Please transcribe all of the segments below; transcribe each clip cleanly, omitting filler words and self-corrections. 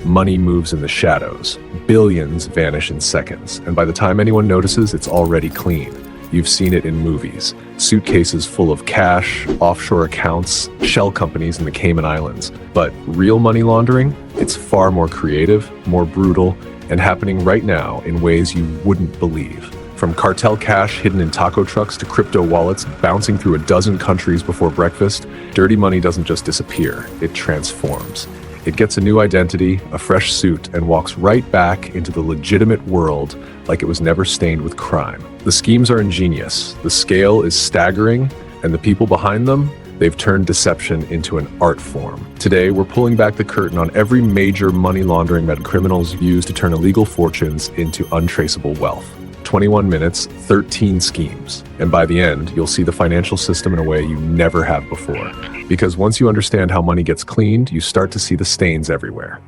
Money moves in the shadows. Billions vanish in seconds, and by the time anyone notices, it's already clean. You've seen it in movies. Suitcases full of cash, offshore accounts, shell companies in the Cayman Islands. But real money laundering? It's far more creative, more brutal, and happening right now in ways you wouldn't believe. From cartel cash hidden in taco trucks to crypto wallets bouncing through a dozen countries before breakfast, dirty money doesn't just disappear, it transforms. It gets a new identity, a fresh suit, and walks right back into the legitimate world like it was never stained with crime. The schemes are ingenious, the scale is staggering, and the people behind them, they've turned deception into an art form. Today, we're pulling back the curtain on every major money laundering method criminals use to turn illegal fortunes into untraceable wealth. 21 minutes, 13 schemes. And by the end, you'll see the financial system in a way you never have before. Because once you understand how money gets cleaned, you start to see the stains everywhere.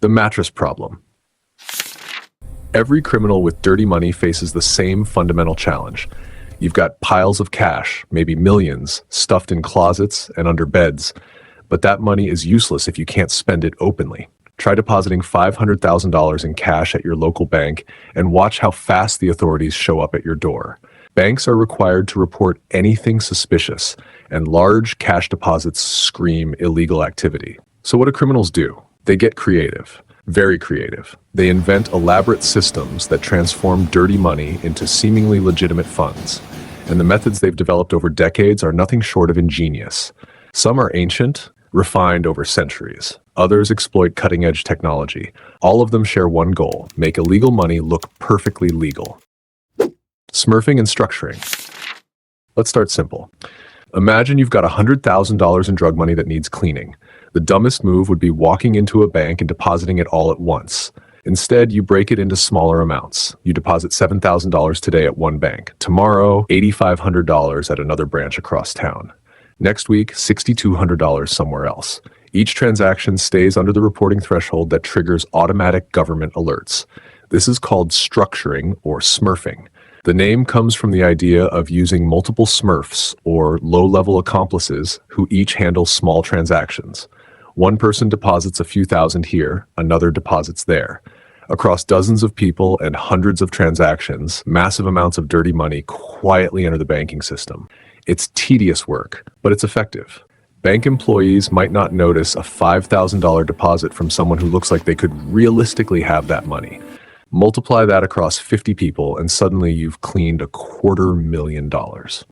The mattress problem. Every criminal with dirty money faces the same fundamental challenge. You've got piles of cash, maybe millions, stuffed in closets and under beds. But that money is useless if you can't spend it openly. Try depositing $500,000 in cash at your local bank and watch how fast the authorities show up at your door. Banks are required to report anything suspicious, and large cash deposits scream illegal activity. So what do criminals do? They get creative, very creative. They invent elaborate systems that transform dirty money into seemingly legitimate funds. And the methods they've developed over decades are nothing short of ingenious. Some are ancient, refined over centuries. Others exploit cutting-edge technology. All of them share one goal: make illegal money look perfectly legal. Smurfing and structuring. Let's start simple. Imagine you've got $100,000 in drug money that needs cleaning. The dumbest move would be walking into a bank and depositing it all at once. Instead, you break it into smaller amounts. You deposit $7,000 today at one bank. Tomorrow, $8,500 at another branch across town. Next week, $6,200 somewhere else. Each transaction stays under the reporting threshold that triggers automatic government alerts. This is called structuring or smurfing. The name comes from the idea of using multiple smurfs, or low-level accomplices, who each handle small transactions. One person deposits a few thousand here, another deposits there. Across dozens of people and hundreds of transactions, massive amounts of dirty money quietly enter the banking system. It's tedious work, but it's effective. Bank employees might not notice a $5,000 deposit from someone who looks like they could realistically have that money. Multiply that across 50 people, and suddenly you've cleaned $250,000.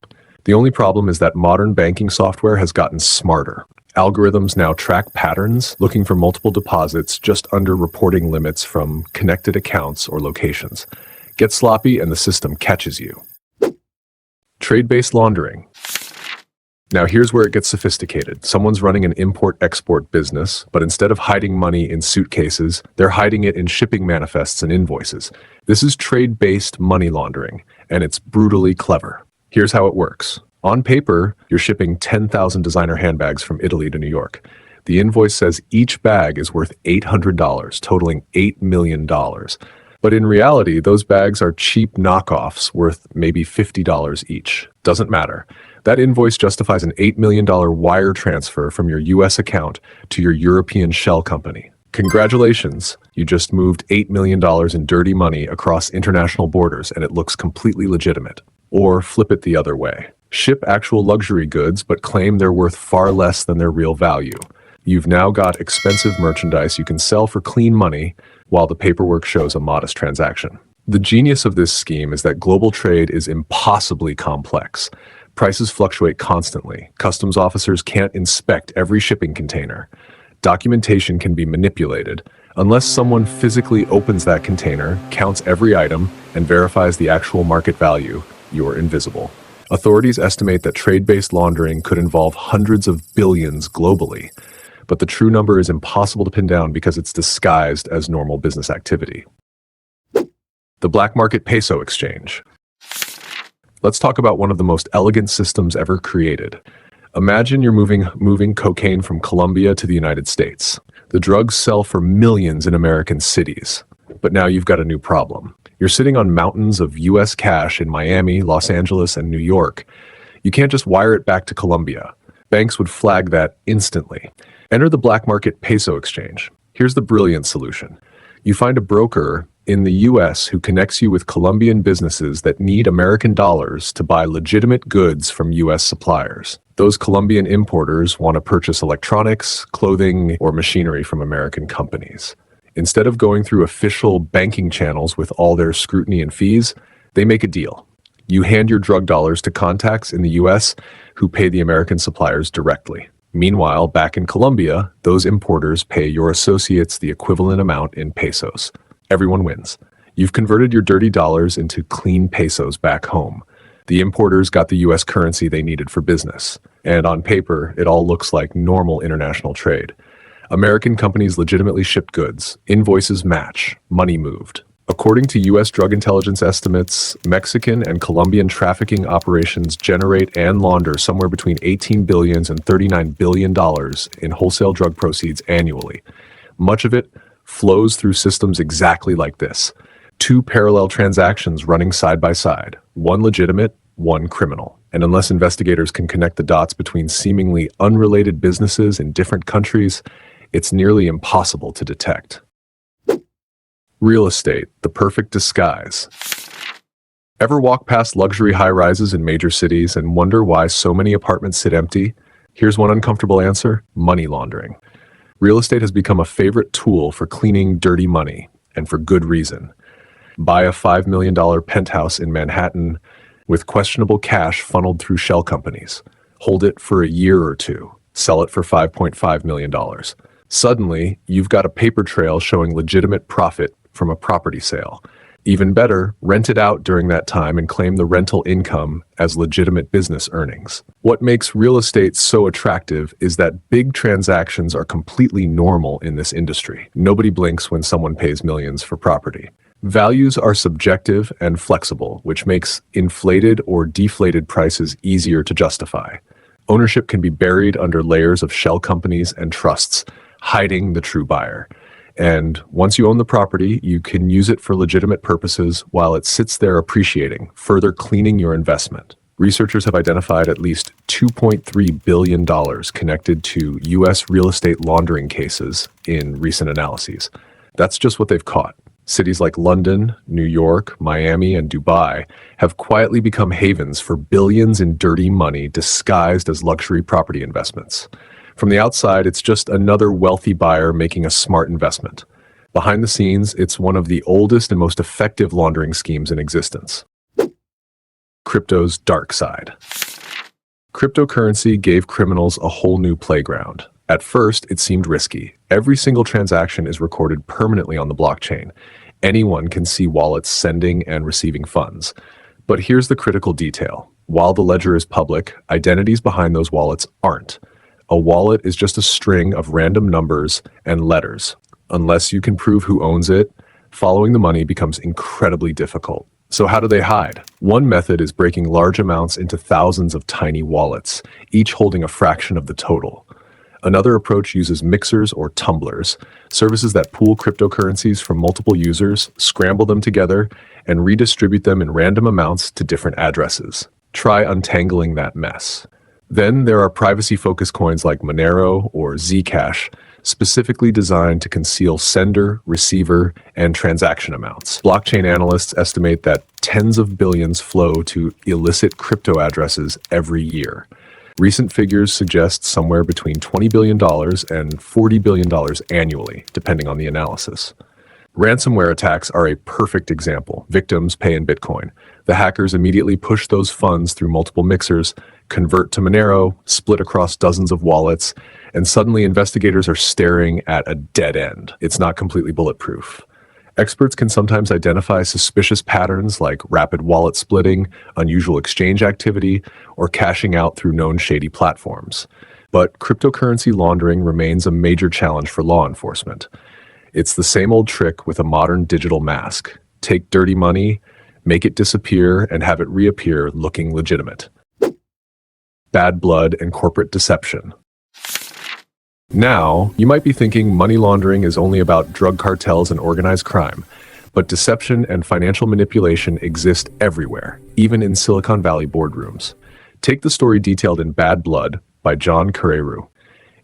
The only problem is that modern banking software has gotten smarter. Algorithms now track patterns, looking for multiple deposits just under reporting limits from connected accounts or locations. Get sloppy and the system catches you. Trade-based laundering. Now here's where it gets sophisticated. Someone's running an import-export business, but instead of hiding money in suitcases, they're hiding it in shipping manifests and invoices. This is trade-based money laundering, and it's brutally clever. Here's how it works. On paper, you're shipping 10,000 designer handbags from Italy to New York. The invoice says each bag is worth $800, totaling $8 million. But in reality, those bags are cheap knockoffs worth maybe $50 each. Doesn't matter. That invoice justifies an $8 million wire transfer from your US account to your European shell company. Congratulations, you just moved $8 million in dirty money across international borders, and it looks completely legitimate. Or flip it the other way. Ship actual luxury goods, but claim they're worth far less than their real value. You've now got expensive merchandise you can sell for clean money, while the paperwork shows a modest transaction. The genius of this scheme is that global trade is impossibly complex. Prices fluctuate constantly. Customs officers can't inspect every shipping container. Documentation can be manipulated. Unless someone physically opens that container, counts every item, and verifies the actual market value, you're invisible. Authorities estimate that trade-based laundering could involve hundreds of billions globally, but the true number is impossible to pin down because it's disguised as normal business activity. The black market peso exchange. Let's talk about one of the most elegant systems ever created. Imagine you're moving cocaine from Colombia to the United States. The drugs sell for millions in American cities. But now you've got a new problem. You're sitting on mountains of US cash in Miami, Los Angeles, and New York. You can't just wire it back to Colombia. Banks would flag that instantly. Enter the black market peso exchange. Here's the brilliant solution. You find a broker in the US who connects you with Colombian businesses that need American dollars to buy legitimate goods from US suppliers. Those Colombian importers want to purchase electronics, clothing, or machinery from American companies. Instead of going through official banking channels with all their scrutiny and fees, they make a deal. You hand your drug dollars to contacts in the US who pay the American suppliers directly. Meanwhile, back in Colombia, those importers pay your associates the equivalent amount in pesos. Everyone wins. You've converted your dirty dollars into clean pesos back home. The importers got the US currency they needed for business. And on paper, it all looks like normal international trade. American companies legitimately shipped goods. Invoices match. Money moved. According to U.S. drug intelligence estimates, Mexican and Colombian trafficking operations generate and launder somewhere between $18 billion and $39 billion in wholesale drug proceeds annually. Much of it flows through systems exactly like this. Two parallel transactions running side by side, one legitimate, one criminal. And unless investigators can connect the dots between seemingly unrelated businesses in different countries, it's nearly impossible to detect. Real estate, the perfect disguise. Ever walk past luxury high-rises in major cities and wonder why so many apartments sit empty? Here's one uncomfortable answer: money laundering. Real estate has become a favorite tool for cleaning dirty money, and for good reason. Buy a $5 million penthouse in Manhattan with questionable cash funneled through shell companies. Hold it for a year or two. Sell it for $5.5 million. Suddenly, you've got a paper trail showing legitimate profit from a property sale. Even better, rent it out during that time and claim the rental income as legitimate business earnings. What makes real estate so attractive is that big transactions are completely normal in this industry. Nobody blinks when someone pays millions for property. Values are subjective and flexible, which makes inflated or deflated prices easier to justify. Ownership can be buried under layers of shell companies and trusts, hiding the true buyer. And once you own the property, you can use it for legitimate purposes while it sits there appreciating, further cleaning your investment. Researchers have identified at least $2.3 billion connected to U.S. real estate laundering cases in recent analyses. That's just what they've caught. Cities like London, New York, Miami, and Dubai have quietly become havens for billions in dirty money disguised as luxury property investments. From the outside, it's just another wealthy buyer making a smart investment. Behind the scenes, it's one of the oldest and most effective laundering schemes in existence. Crypto's dark side. Cryptocurrency gave criminals a whole new playground. At first, it seemed risky. Every single transaction is recorded permanently on the blockchain. Anyone can see wallets sending and receiving funds. But here's the critical detail. While the ledger is public, identities behind those wallets aren't. A wallet is just a string of random numbers and letters. Unless you can prove who owns it, following the money becomes incredibly difficult. So how do they hide? One method is breaking large amounts into thousands of tiny wallets, each holding a fraction of the total. Another approach uses mixers or tumblers, services that pool cryptocurrencies from multiple users, scramble them together, and redistribute them in random amounts to different addresses. Try untangling that mess. Then there are privacy-focused coins like Monero or Zcash, specifically designed to conceal sender, receiver, and transaction amounts. Blockchain analysts estimate that tens of billions flow to illicit crypto addresses every year. Recent figures suggest somewhere between $20 billion and $40 billion annually, depending on the analysis. Ransomware attacks are a perfect example. Victims pay in Bitcoin. The hackers immediately push those funds through multiple mixers, convert to Monero, split across dozens of wallets, and suddenly investigators are staring at a dead end. It's not completely bulletproof. Experts can sometimes identify suspicious patterns like rapid wallet splitting, unusual exchange activity, or cashing out through known shady platforms. But cryptocurrency laundering remains a major challenge for law enforcement. It's the same old trick with a modern digital mask. Take dirty money, make it disappear, and have it reappear looking legitimate. Bad blood and corporate deception. Now, you might be thinking money laundering is only about drug cartels and organized crime, but deception and financial manipulation exist everywhere, even in Silicon Valley boardrooms. Take the story detailed in Bad Blood, by John Carreyrou.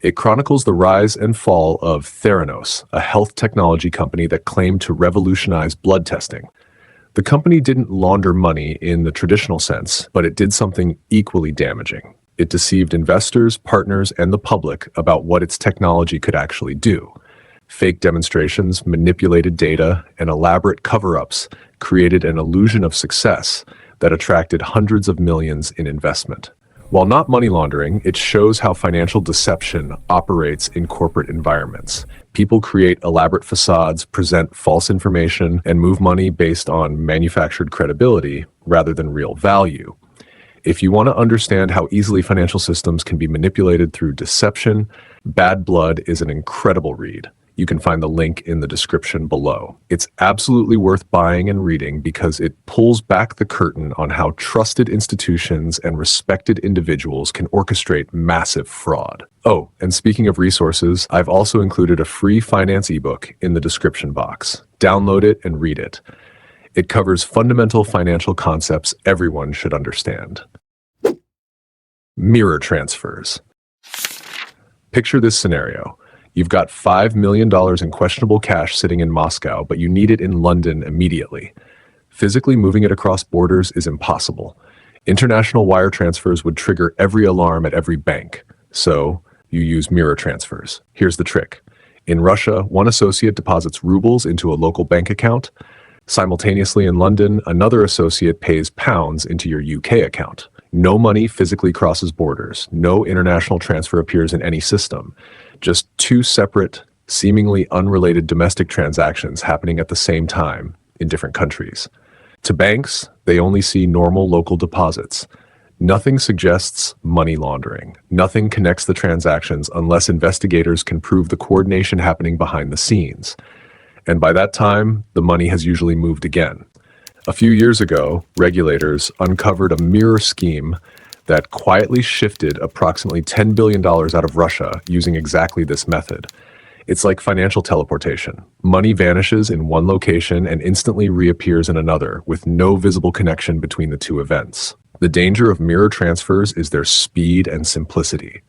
It chronicles the rise and fall of Theranos, a health technology company that claimed to revolutionize blood testing. The company didn't launder money in the traditional sense, but it did something equally damaging. It deceived investors, partners, and the public about what its technology could actually do. Fake demonstrations, manipulated data, and elaborate cover-ups created an illusion of success that attracted hundreds of millions in investment. While not money laundering, it shows how financial deception operates in corporate environments. People create elaborate facades, present false information, and move money based on manufactured credibility rather than real value. If you want to understand how easily financial systems can be manipulated through deception, Bad Blood is an incredible read. You can find the link in the description below. It's absolutely worth buying and reading because it pulls back the curtain on how trusted institutions and respected individuals can orchestrate massive fraud. Oh, and speaking of resources, I've also included a free finance ebook in the description box. Download it and read it. It covers fundamental financial concepts everyone should understand. Mirror transfers. Picture this scenario. You've got $5 million in questionable cash sitting in Moscow, but you need it in London immediately. Physically moving it across borders is impossible. International wire transfers would trigger every alarm at every bank. So, you use mirror transfers. Here's the trick. In Russia, one associate deposits rubles into a local bank account. Simultaneously in London, another associate pays pounds into your UK account. No money physically crosses borders. No international transfer appears in any system. Just two separate, seemingly unrelated domestic transactions happening at the same time in different countries. To banks, they only see normal local deposits. Nothing suggests money laundering. Nothing connects the transactions unless investigators can prove the coordination happening behind the scenes. And by that time, the money has usually moved again. A few years ago, regulators uncovered a mirror scheme that quietly shifted approximately $10 billion out of Russia using exactly this method. It's like financial teleportation. Money vanishes in one location and instantly reappears in another, with no visible connection between the two events. The danger of mirror transfers is their speed and simplicity.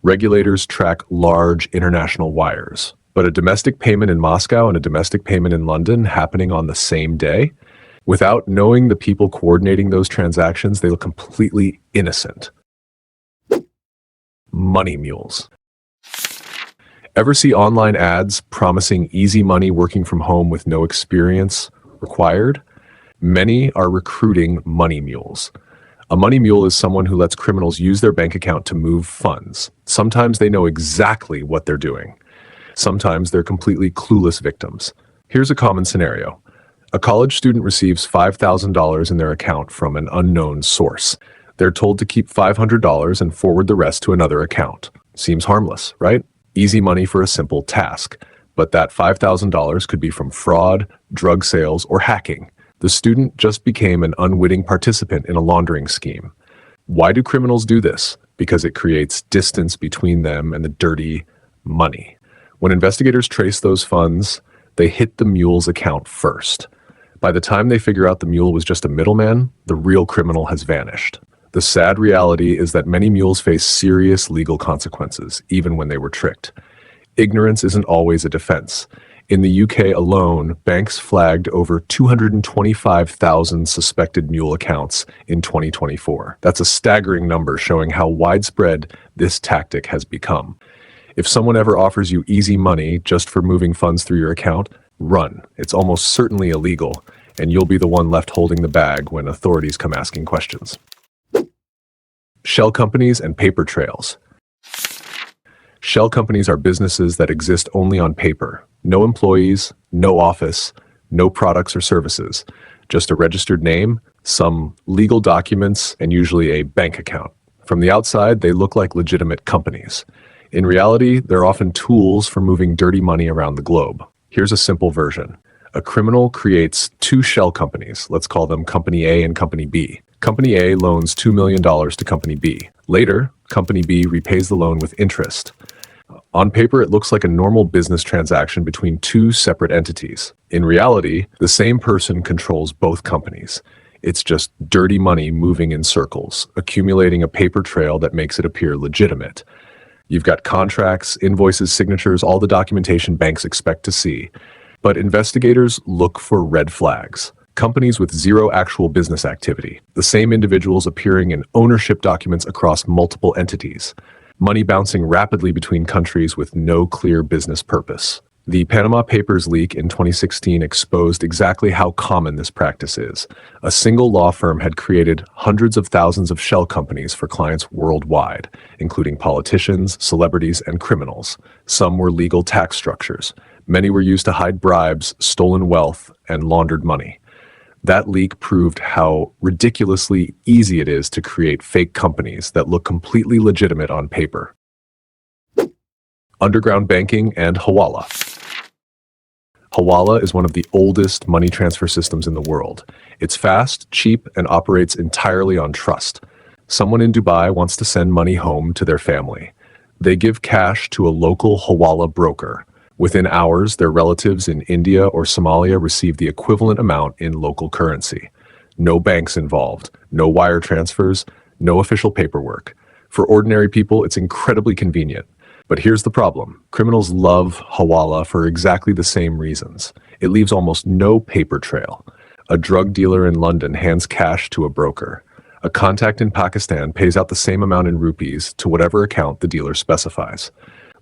Regulators track large international wires, but a domestic payment in Moscow and a domestic payment in London happening on the same day? Without knowing the people coordinating those transactions, they look completely innocent. Money mules. Ever see online ads promising easy money working from home with no experience required? Many are recruiting money mules. A money mule is someone who lets criminals use their bank account to move funds. Sometimes they know exactly what they're doing. Sometimes they're completely clueless victims. Here's a common scenario. A college student receives $5,000 in their account from an unknown source. They're told to keep $500 and forward the rest to another account. Seems harmless, right? Easy money for a simple task. But that $5,000 could be from fraud, drug sales, or hacking. The student just became an unwitting participant in a laundering scheme. Why do criminals do this? Because it creates distance between them and the dirty money. When investigators trace those funds, they hit the mule's account first. By the time they figure out the mule was just a middleman, the real criminal has vanished. The sad reality is that many mules face serious legal consequences, even when they were tricked. Ignorance isn't always a defense. In the UK alone, banks flagged over 225,000 suspected mule accounts in 2024. That's a staggering number showing how widespread this tactic has become. If someone ever offers you easy money just for moving funds through your account, run. It's almost certainly illegal, and you'll be the one left holding the bag when authorities come asking questions. Shell companies and paper trails. Shell companies are businesses that exist only on paper. No employees, no office, no products or services. Just a registered name, some legal documents, and usually a bank account. From the outside, they look like legitimate companies. In reality, they're often tools for moving dirty money around the globe. Here's a simple version. A criminal creates two shell companies. Let's call them Company A and Company B. Company A loans $2 million to Company B. Later, Company B repays the loan with interest. On paper, it looks like a normal business transaction between two separate entities. In reality, the same person controls both companies. It's just dirty money moving in circles, accumulating a paper trail that makes it appear legitimate. You've got contracts, invoices, signatures, all the documentation banks expect to see. But investigators look for red flags. Companies with zero actual business activity. The same individuals appearing in ownership documents across multiple entities. Money bouncing rapidly between countries with no clear business purpose. The Panama Papers leak in 2016 exposed exactly how common this practice is. A single law firm had created hundreds of thousands of shell companies for clients worldwide, including politicians, celebrities, and criminals. Some were legal tax structures. Many were used to hide bribes, stolen wealth, and laundered money. That leak proved how ridiculously easy it is to create fake companies that look completely legitimate on paper. Underground banking and Hawala. Hawala is one of the oldest money transfer systems in the world. It's fast, cheap, and operates entirely on trust. Someone in Dubai wants to send money home to their family. They give cash to a local Hawala broker. Within hours, their relatives in India or Somalia receive the equivalent amount in local currency. No banks involved, no wire transfers, no official paperwork. For ordinary people, it's incredibly convenient. But here's the problem. Criminals love Hawala for exactly the same reasons. It leaves almost no paper trail. A drug dealer in London hands cash to a broker. A contact in Pakistan pays out the same amount in rupees to whatever account the dealer specifies.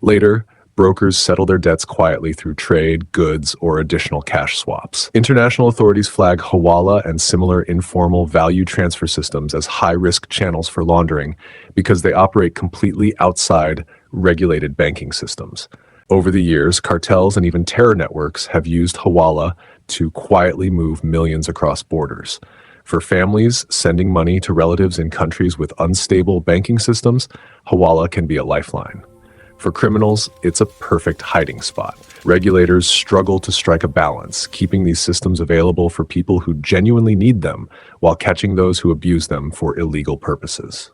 Later, brokers settle their debts quietly through trade, goods, or additional cash swaps. International authorities flag Hawala and similar informal value transfer systems as high-risk channels for laundering because they operate completely outside regulated banking systems. Over the years, cartels and even terror networks have used Hawala to quietly move millions across borders. For families sending money to relatives in countries with unstable banking systems, Hawala can be a lifeline. For criminals, it's a perfect hiding spot. Regulators struggle to strike a balance, keeping these systems available for people who genuinely need them while catching those who abuse them for illegal purposes.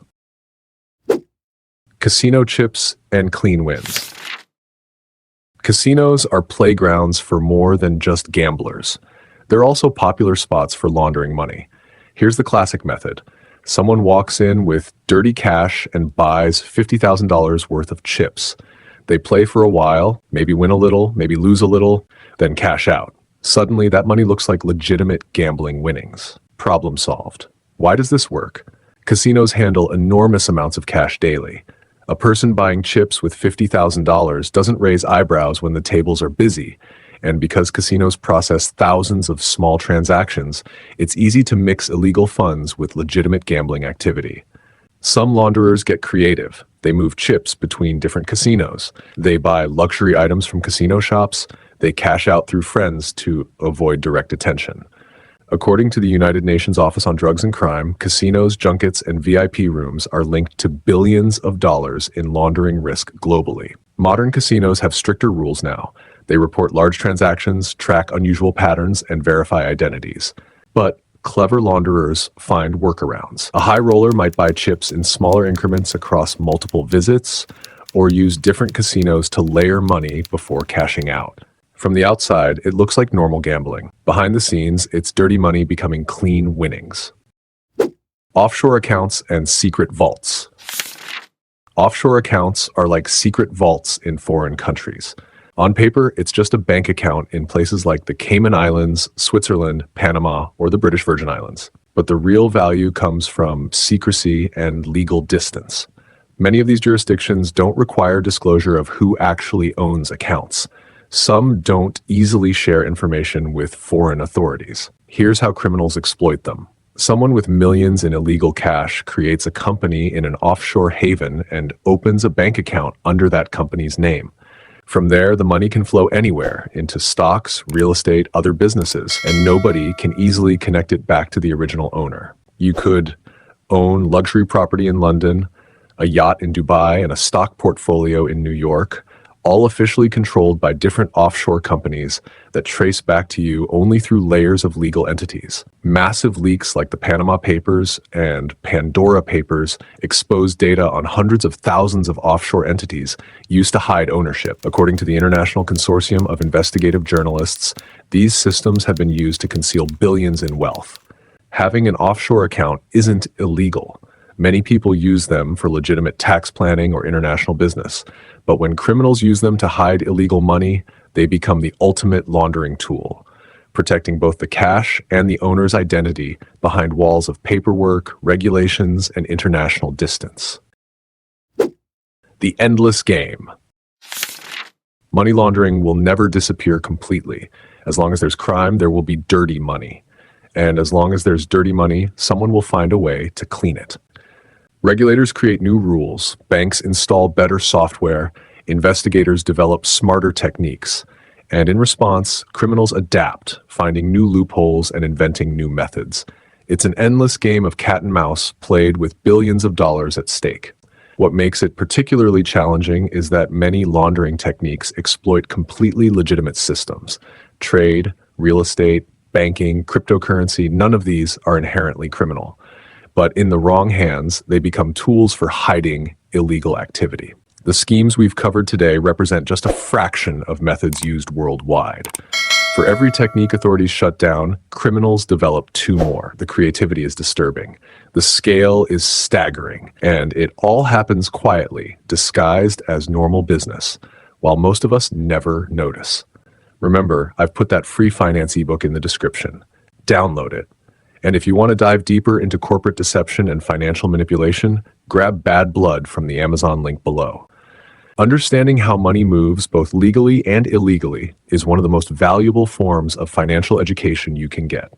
Casino chips and clean wins. Casinos are playgrounds for more than just gamblers. They're also popular spots for laundering money. Here's the classic method. Someone walks in with dirty cash and buys $50,000 worth of chips. They play for a while, maybe win a little, maybe lose a little, then cash out. Suddenly, that money looks like legitimate gambling winnings. Problem solved. Why does this work? Casinos handle enormous amounts of cash daily. A person buying chips with $50,000 doesn't raise eyebrows when the tables are busy. And because casinos process thousands of small transactions, it's easy to mix illegal funds with legitimate gambling activity. Some launderers get creative. They move chips between different casinos. They buy luxury items from casino shops. They cash out through friends to avoid direct attention. According to the United Nations Office on Drugs and Crime, casinos, junkets, and VIP rooms are linked to billions of dollars in laundering risk globally. Modern casinos have stricter rules now. They report large transactions, track unusual patterns, and verify identities. But clever launderers find workarounds. A high roller might buy chips in smaller increments across multiple visits, or use different casinos to layer money before cashing out. From the outside, it looks like normal gambling. Behind the scenes, it's dirty money becoming clean winnings. Offshore accounts and secret vaults. Offshore accounts are like secret vaults in foreign countries. On paper, it's just a bank account in places like the Cayman Islands, Switzerland, Panama, or the British Virgin Islands. But the real value comes from secrecy and legal distance. Many of these jurisdictions don't require disclosure of who actually owns accounts. Some don't easily share information with foreign authorities. Here's how criminals exploit them. Someone with millions in illegal cash creates a company in an offshore haven and opens a bank account under that company's name. From there, the money can flow anywhere, into stocks, real estate, other businesses, and nobody can easily connect it back to the original owner. You could own luxury property in London, a yacht in Dubai, and a stock portfolio in New York, all officially controlled by different offshore companies that trace back to you only through layers of legal entities. Massive leaks like the Panama Papers and Pandora Papers expose data on hundreds of thousands of offshore entities used to hide ownership. According to the International Consortium of Investigative Journalists, these systems have been used to conceal billions in wealth. Having an offshore account isn't illegal. Many people use them for legitimate tax planning or international business. But when criminals use them to hide illegal money, they become the ultimate laundering tool, protecting both the cash and the owner's identity behind walls of paperwork, regulations, and international distance. The endless game. Money laundering will never disappear completely. As long as there's crime, there will be dirty money. And as long as there's dirty money, someone will find a way to clean it. Regulators create new rules, banks install better software, investigators develop smarter techniques, and in response, criminals adapt, finding new loopholes and inventing new methods. It's an endless game of cat and mouse played with billions of dollars at stake. What makes it particularly challenging is that many laundering techniques exploit completely legitimate systems. Trade, real estate, banking, cryptocurrency, none of these are inherently criminal. But in the wrong hands, they become tools for hiding illegal activity. The schemes we've covered today represent just a fraction of methods used worldwide. For every technique authorities shut down, criminals develop two more. The creativity is disturbing. The scale is staggering, and it all happens quietly, disguised as normal business, while most of us never notice. Remember, I've put that free finance ebook in the description. Download it. And if you want to dive deeper into corporate deception and financial manipulation, grab Bad Blood from the Amazon link below. Understanding how money moves both legally and illegally is one of the most valuable forms of financial education you can get.